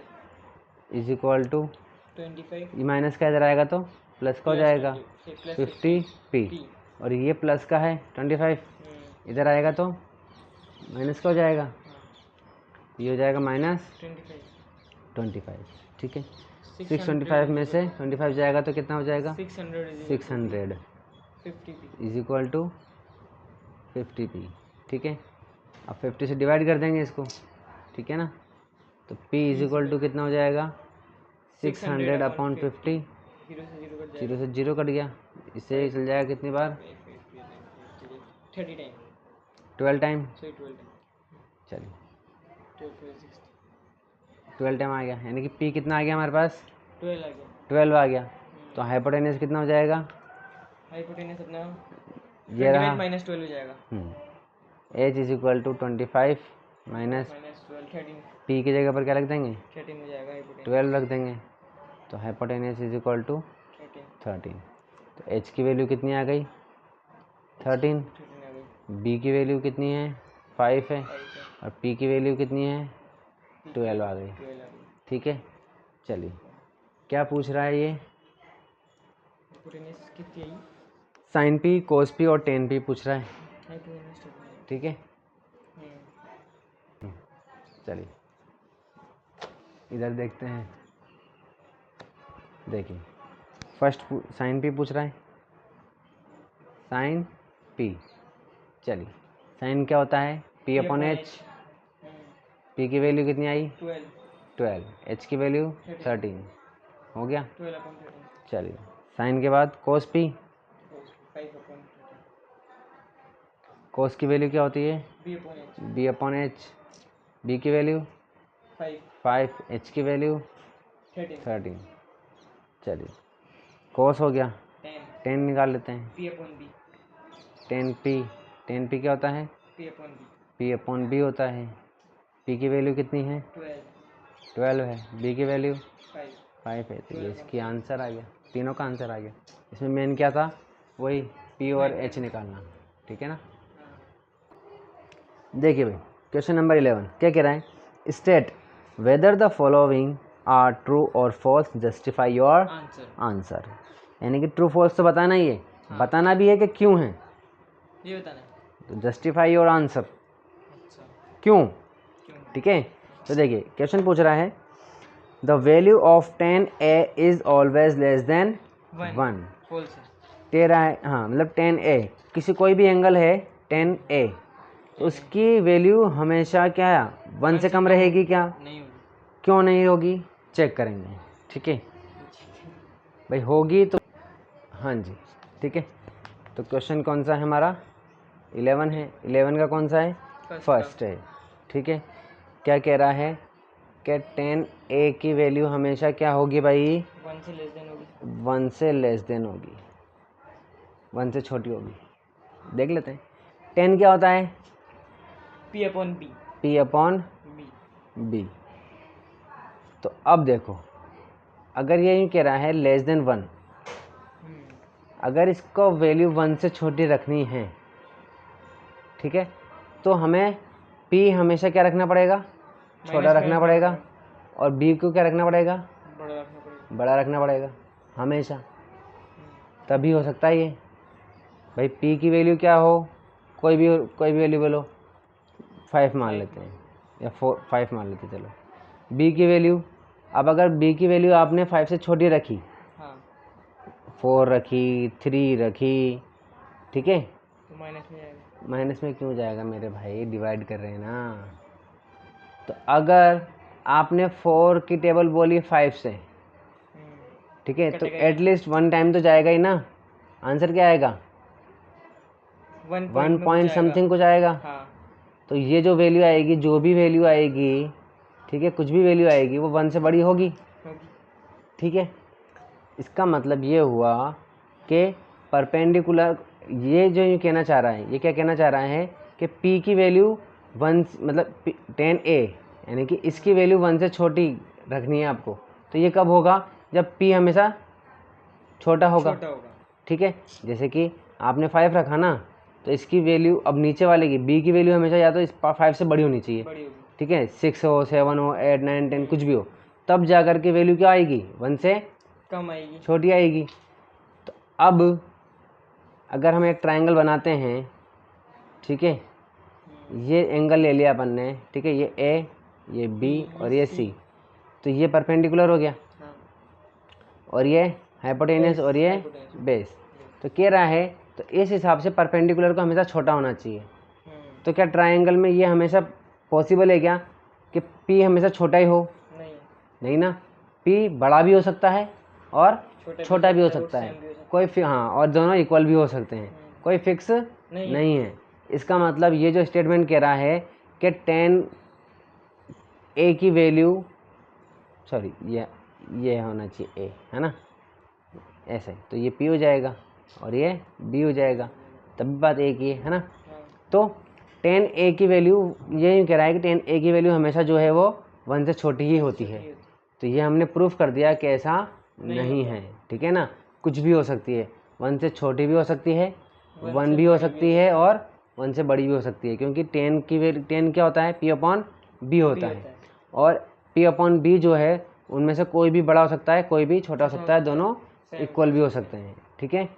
इज इक्वल टू 25 ये माइनस का इधर आएगा तो प्लस का हो जाएगा 50 पी, और ये प्लस का है 25, इधर आएगा तो माइनस का हो जाएगा, ये हो जाएगा माइनस 25। ठीक है, 625 में से 25 जाएगा तो कितना हो जाएगा, 600 इज इक्वल टू 50 पी। ठीक है, अब 50 से डिवाइड कर देंगे इसको। ठीक है ना, तो p इज इक्वल टू कितना हो जाएगा, 600 अपॉन 50, 0 से 0 कट गया, इससे चल जाएगा कितनी बार, 12 टाइम। चलिए 12 टाइम आ गया, यानी कि p कितना आ गया हमारे पास, 12 आ गया। तो हाइपोटेनस कितना हो जाएगा, हाइपोटेनस अपना ये रहा माइनस 12 हो जाएगा, h is equal to 25 minus 12 p की जगह पर क्या रख देंगे, 13 हो जाएगा हाइपोटेनस 12 रख देंगे, तो हाइपोटेनस इज इक्वल टू 13। तो एच की वैल्यू कितनी आ गई, 13, बी की वैल्यू कितनी है, 5 है, और पी की वैल्यू कितनी है, 12 आ गई। ठीक है, चलिए क्या पूछ रहा है ये, हाइपोटेनस कितनी आई, साइन पी, कोस पी और टेन पी पूछ रहा है। ठीक है, चलिए इधर देखते हैं, देखिए फर्स्ट साइन पी पूछ रहा है, साइन पी। चलिए साइन क्या होता है, पी अपॉन एच, पी की वैल्यू कितनी आई, 12, एच की वैल्यू 13 हो गया। चलिए साइन के बाद कोस पी, कोस की वैल्यू क्या होती है? B upon h. B upon h. B की वैल्यू 5, एच की वैल्यू 13। चलिए कोस हो गया, 10 निकाल लेते हैं। P upon B. 10 पी क्या होता है? P upon B. P upon B होता है। पी की वैल्यू कितनी है? 12 है। बी की वैल्यू 5 है। तो ये इसकी आंसर आ गया, तीनों का आंसर आ गया। इसमें मेन क्या था? वही पी और एच निकालना, ठीक है ना। देखिए भाई क्वेश्चन नंबर 11 क्या कह रहा है? State whether the following are true or false, justify your answer. यानी कि ट्रू फॉल्स तो बताना ही है, बताना भी है कि क्यों है, ये बताना है। तो जस्टिफाई योर आंसर। अच्छा, क्यों? ठीक है। तो देखिए क्वेश्चन पूछ रहा है the value of 10a is always less than 1। False है। तेरा है, हाँ मतलब 10a किसी कोई भी एंगल है 10a, तो उसकी वैल्यू हमेशा क्या है? 1 से कम रहेगी क्या? नहीं होगी। क्यों नहीं होगी? चेक करेंगे, ठीक है भाई। होगी तो हाँ जी, ठीक है। तो क्वेश्चन कौन सा है हमारा? 11 है। 11 का कौन सा है? फर्स्ट है, ठीक है। क्या कह रहा है कि 10a की वैल्यू हमेशा क्या होगी भाई? 1 से लेस देन होगी। 1 से लेस देन होगी, 1 से छोटी होगी। देख लेते हैं 10 क्या होता है? P upon B. P upon B. तो अब देखो अगर ये यूँ कह रहा है लेस देन 1, अगर इसको वैल्यू 1 से छोटी रखनी है, ठीक है, तो हमें p हमेशा क्या रखना पड़ेगा? छोटा रखना पड़ेगा। और b को क्या रखना पड़ेगा? बड़ा रखना पड़ेगा हमेशा, तभी हो सकता है ये। भाई p की वैल्यू क्या हो? कोई भी वैल्यू बोलो, 5 मान लेते हैं या 5 मान लेते हैं। चलो b की वैल्यू, अब अगर b की वैल्यू आपने 5 से छोटी रखी, 4 रखी, 3 रखी, ठीक है, तो माइनस में जाएगा। माइनस में क्यों जाएगा मेरे भाई? डिवाइड कर रहे हैं ना। तो अगर आपने 4 की टेबल बोली 5 से, ठीक है, तो एटलीस्ट 1 टाइम तो जाएगा ही ना। आंसर क्या आएगा? 1 पॉइंट समथिंग कुछ आएगा। तो ये जो वैल्यू आएगी, जो भी वैल्यू आएगी, ठीक है, कुछ भी वैल्यू आएगी वो 1 से बड़ी होगी, ठीक है। इसका मतलब ये हुआ कि परपेंडिकुलर, ये जो कहना चाह रहा है, ये क्या कहना चाह रहा है कि p की वैल्यू 1 मतलब 10a, यानी कि इसकी वैल्यू 1 से छोटी रखनी है आपको। तो ये कब होगा? जब p हमेशा छोटा होगा, ठीक है। जैसे कि आपने 5 रखा ना, तो इसकी वैल्यू अब नीचे वाले की b की वैल्यू हमेशा या तो इस 5 से बड़ी होनी चाहिए, ठीक है। 6 हो, 7 हो, 8, 9, 10 कुछ भी हो, तब जा कर के वैल्यू क्या आएगी? 1 से कम आएगी, छोटी आएगी। तो अब अगर हम एक ट्रायंगल बनाते हैं, ठीक है, ये एंगल ले लिया अपन ने, ठीक है, ये ए, ये बी और ये सी, तो ये परपेंडिकुलर हो गया, और ये हाइपोटेनस और ये बेस। तो कह रहा है तो इस हिसाब से परपेंडिकुलर को हमेशा छोटा होना चाहिए। तो क्या ट्रायंगल में ये हमेशा पॉसिबल है क्या कि p हमेशा छोटा ही हो? नहीं ना, p बड़ा भी हो सकता है और छोटा भी हो सकता है, कोई हाँ, और दोनों इक्वल भी हो सकते हैं, कोई फिक्स नहीं है। इसका मतलब ये जो स्टेटमेंट कह रहा है कि 10a की वैल्यू, सॉरी ये होना चाहिए a, है ना, ऐसे, तो ये p हो जाएगा और ये b हो जाएगा, तभी बात एक ही है ना। तो 10a की वैल्यू, ये यूँ कह रहा है कि 10a की वैल्यू हमेशा जो है वो 1 से छोटी ही होती है। तो ये हमने प्रूफ कर दिया कि ऐसा नहीं है, ठीक है ना। कुछ भी हो सकती है, 1 से छोटी भी हो सकती है, 1 भी हो सकती है और 1 से बड़ी भी हो सकती है, क्योंकि 10 की वैल्यू, 10 क्या होता है? p अपॉन b होता है, और p अपॉन b जो है उनमें से कोई भी बड़ा हो सकता है, कोई भी छोटा हो सकता है, दोनों इक्वल भी हो सकते हैं, ठीक है।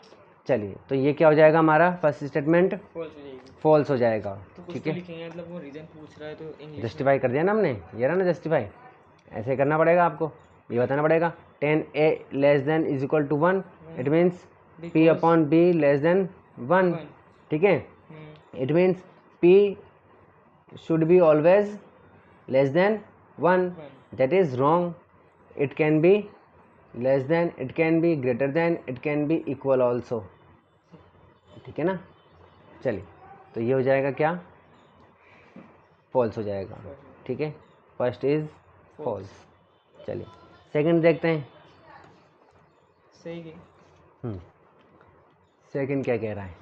चलिए तो ये क्या हो जाएगा हमारा फर्स्ट स्टेटमेंट? फॉल्स हो जाएगा, ठीक है। मतलब वो रीजन पूछ रहा है तो इंग्लिश जस्टिफाई कर दिया ना हमने, ये रहा ना जस्टिफाई, ऐसे करना पड़ेगा आपको, ये बताना पड़ेगा 10a less than is equal to 1, it means p upon b less than 1, ठीक है। It means p should be always less than 1, that is wrong. It can be less than, it can be greater than, it can be equal also, ठीक है ना। चलिए तो ये हो जाएगा क्या, फॉल्स हो जाएगा, ठीक है। First is false. चलिए सेकंड देखते हैं। सही है। सेकंड क्या कह रहा है,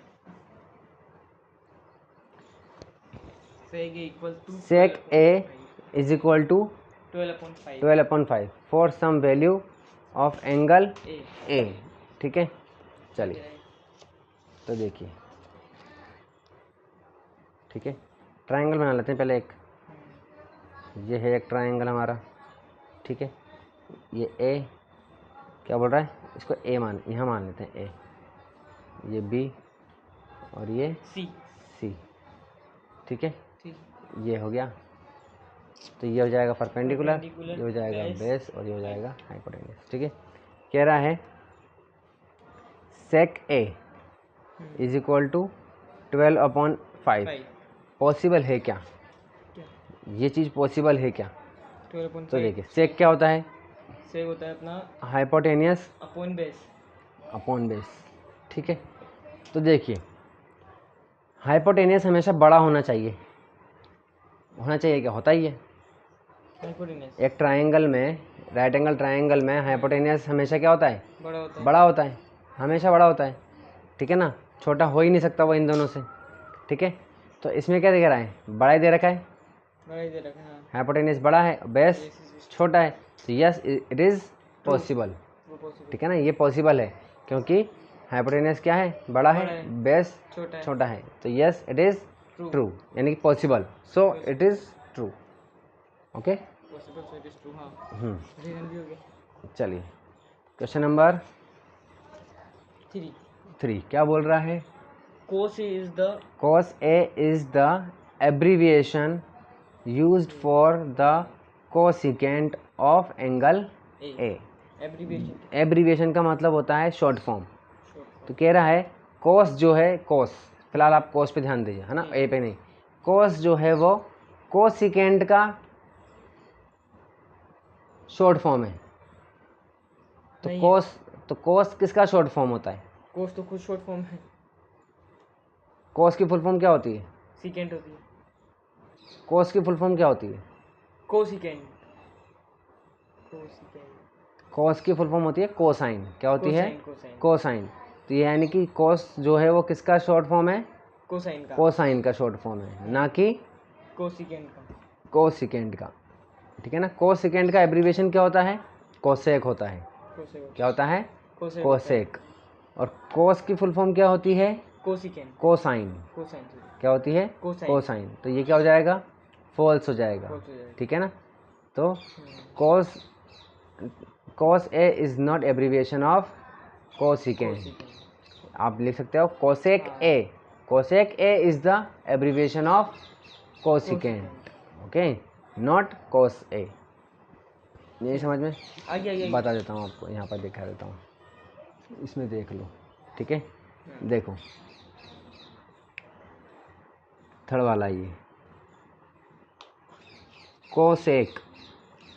sec A equal to sec A is equal to 12/5 12/5 for some value of angle A. A, ठीक है। चलिए तो देखिए, ठीक है, ट्रायंगल बना लेते हैं पहले एक। ये है एक ट्रायंगल हमारा, ठीक है। ये ए क्या बोल रहा है, इसको ए मान, यहाँ मान लेते हैं ए, ये बी और ये सी। सी, ठीक है। ठीक। ये हो गया, तो ये हो जाएगा परपेंडिकुलर, Perpendicular, ये हो जाएगा base, बेस और ये हो जाएगा हाइपोटेन्यूस, ठीक है। कह रहा है sec A is equal to 12/5। Possible है क्या, क्या ये चीज़ पॉसिबल है क्या? 12/5? तो देखिए सेक क्या होता है, सेक होता है अपना hypotenuse upon base. Upon base, ठीक है। तो देखिए हाइपोटेनियस हमेशा बड़ा होना चाहिए, होना चाहिए क्या, होता ही है। हाइपोटेन्यूस एक ट्रायंगल में, राइट एंगल ट्रायंगल में हाइपोटेनियस हमेशा क्या होता है, बड़ा होता है। बड़ा होता है, हमेशा बड़ा होता है, ठीक है ना। छोटा हो ही नहीं सकता वो इन दोनों से, ठीक है। तो इसमें क्या दिख रहा है, बड़ा ही दे रखा है, बड़ा ही दे रखा है। हाँ। हाइपोटेनियस बड़ा है, बेस छोटा है, तो यस इट इज़ पॉसिबल, वो possible। ठीक है ना। ये पॉसिबल है क्योंकि हाइपोटेनियस क्या है, बड़ा है, बेस छोटा है, तो यस इट इज़ ट्रू, यानी कि possible, so it is true, okay. Possible, so it is true. हाँ, रीजन भी हो गया। चलिए क्वेश्चन नंबर 3 क्या बोल रहा है, cos A is the cos A is the abbreviation used for the cosecant of angle A। Abbreviation. Abbreviation का मतलब होता है शॉर्ट फॉर्म। तो कह रहा है cos जो है, cos फिलहाल आप cos पे ध्यान दीजिए, है ना, A पे नहीं। cos जो है वो कोसिकेंट का शॉर्ट फॉर्म है। तो cos किसका शॉर्ट फॉर्म होता है, cos तो खुद शॉर्ट फॉर्म है। cos की फुल फॉर्म क्या होती है, सेकेंड होती है। cos की फुल फॉर्म क्या होती है, कोसिकेंट। cos की फुल फॉर्म होती है कोसाइन, क्या होती है, कोसाइन। कोसाइन। तो ये यानी कि cos जो है वो किसका शॉर्ट फॉर्म है, कोसाइन का। कोसाइन का शॉर्ट फॉर्म है, ना कि कोसिकेंट का। कोसिकेंट का, ठीक है ना। कोसिकेंट का एब्रीविएशन क्या होता है, कोसेक होता है। क्या होता है, कोसेक। और cos की फुल फॉर्म क्या होती है, कोसिकेंट। कोसाइन। क्या होती है, कोसाइन। तो ये क्या हो जाएगा, फॉल्स हो जाएगा, ठीक है ना। तो cos A is not abbreviation of cosecant. आप लिख सकते हो cosec A, cosec A is the abbreviation of cosecant, okay, not cos A। यही समझ में बता देता हूँ आपको, यहाँ पर दिखा देता हूँ, इसमें देख लो, ठीक है। देखो थर्ड वाला ये cosec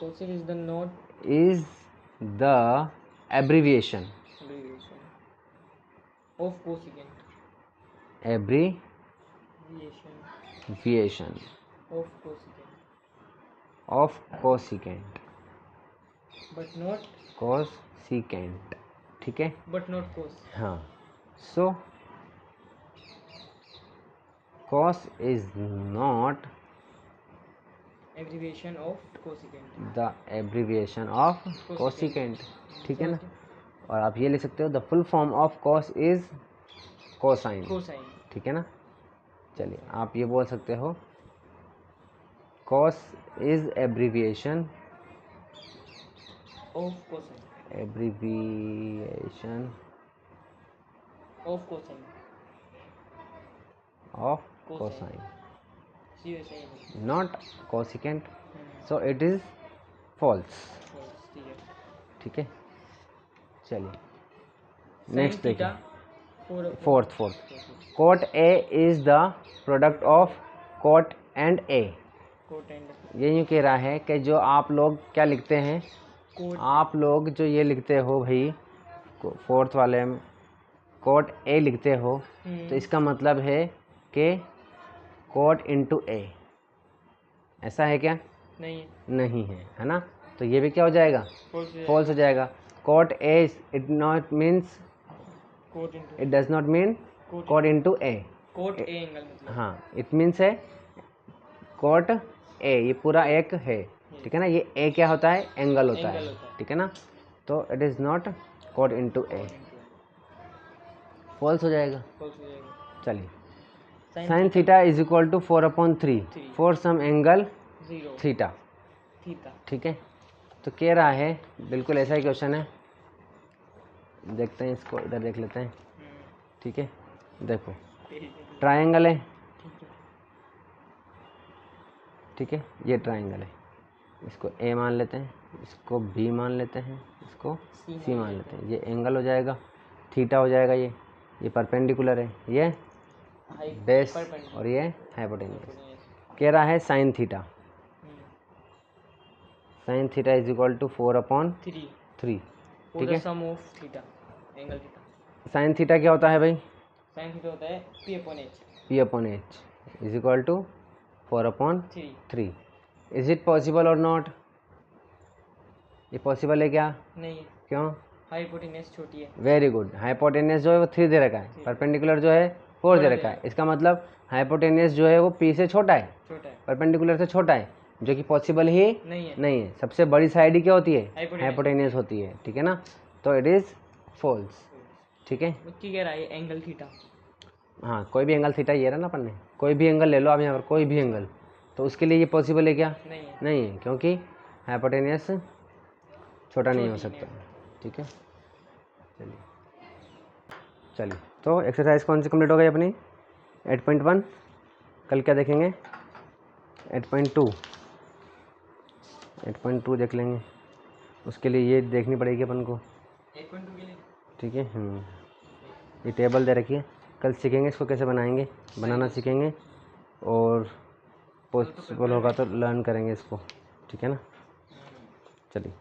is the not is the abbreviation of cosecant. Abbreviation of cosecant, but not cosecant, ठीक है, बट नॉट कोस। हाँ। सो cos is not abbreviation of cosecant, the abbreviation of cosecant, ठीक है ना। और आप ये लिख सकते हो the full form of cos is cosine, ठीक है ना। चलिए आप ये बोल सकते हो cos is abbreviation of cosine, abbreviation of cosine, of cosine, not cosecant, so it is false, ठीक है। चलिए नेक्स्ट देखिए, fourth cot A is the product of cot and A. ये यूँ कह रहा है कि जो आप लोग क्या लिखते हैं, आप लोग जो ये लिखते हो भाई फोर्थ वाले में कोट ए लिखते हो, तो इसका मतलब है कि कॉट इंटू ए, ऐसा है क्या? नहीं है, नहीं है, है ना? तो ये भी क्या हो जाएगा? फॉल्स फॉल्स हो जाएगा। Cot A it not means, cot into it does not mean cot cot into A. Cot A angle मतलब हाँ, इट मीन्स है कॉट ए, ये पूरा एक है, ठीक है ना? ये ए क्या होता है? एंगल होता एंगल है, होता है। ठीक है ना? तो it is not cot into A, false हो जाएगा। फॉल्स हो जाएगा। चलिए, sine theta is equal to 4/3 for some angle 0 theta, theta. ठीक है? तो कह रहा है, बिल्कुल ऐसा ही क्वेश्चन है, देखते हैं इसको, इधर देख लेते हैं, ठीक है? देखो, ट्रायंगल है, ठीक है? ये ट्रायंगल है, इसको ए मान लेते हैं, इसको बी मान लेते हैं, इसको सी मान लेते हैं। ये एंगल हो जाएगा, थीटा हो जाएगा, ये परपेंडिकुलर है, ये बेस और ये हाइपोटेन्यूज। कह रहा है sine theta, sine theta is equal to 4/3, ठीक है? Some of theta angle theta. Sine theta क्या होता है भाई? साइन थीटा होता है p/h, p/h is equal to 4/3। Is it possible or not? ये पॉसिबल है क्या? नहीं है, क्यों? हाइपोटेन्यूज छोटी है। Very good. हाइपोटेन्यूज जो है वो 3 दे रखा है, परपेंडिकुलर जो है 4 दे रखा है। इसका मतलब हाइपोटेन्यूज जो है वो p से छोटा है, छोटा है, परपेंडिकुलर से छोटा है, जो कि पॉसिबल ही नहीं है। सबसे बड़ी साइड ही क्या होती है? Hypotenuse हाइपोटेन्यूज होती है, ठीक है ना? तो इट इज़ फॉल्स, ठीक है? की कह रहा है एंगल थीटा। हाँ, कोई भी एंगल थीटा ये रहा ना अपन ने, कोई भी एंगल ले लो आप यहाँ पर, कोई भी एंगल, तो उसके लिए ये पॉसिबल है क्या? नहीं है, क्योंकि हाइपोटेन्यूज छोटा नहीं हो सकता, ठीक है? चलिए, तो एक्सरसाइज कौन सी कंप्लीट हो गई अपनी? 8.1। कल क्या देखेंगे? 8.2 देख लेंगे, उसके लिए ये देखनी पड़ेगी अपन को, 8.2 के लिए, ठीक है? ये टेबल दे रखी है, कल सीखेंगे इसको कैसे बनाएंगे, बनाना सीखेंगे, और पॉसिबल होगा तो लर्न करेंगे इसको, ठीक है ना? चलिए।